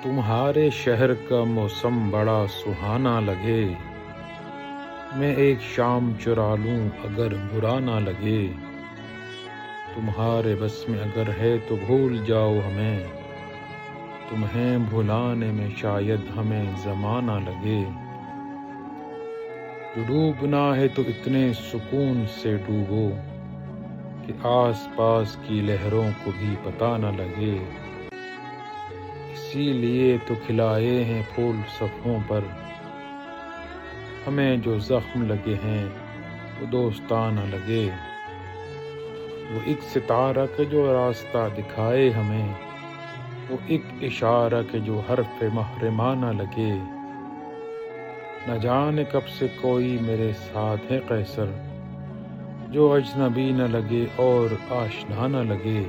تمہارے شہر کا موسم بڑا سہانا لگے، میں ایک شام چرا لوں اگر برا نہ لگے۔ تمہارے بس میں اگر ہے تو بھول جاؤ ہمیں، تمہیں بھلانے میں شاید ہمیں زمانہ لگے۔ جو ڈوبنا ہے تو اتنے سکون سے ڈوبو کہ آس پاس کی لہروں کو بھی پتہ نہ لگے۔ اسی لیے تو کھلائے ہیں پھول صفحوں پر، ہمیں جو زخم لگے ہیں وہ دوستانہ لگے۔ وہ ایک ستارہ کہ جو راستہ دکھائے ہمیں، وہ ایک اشارہ کہ جو حرف محرمانہ لگے۔ نہ جانے کب سے کوئی میرے ساتھ ہے قیصر، جو اجنبی نہ لگے اور آشنا نہ لگے۔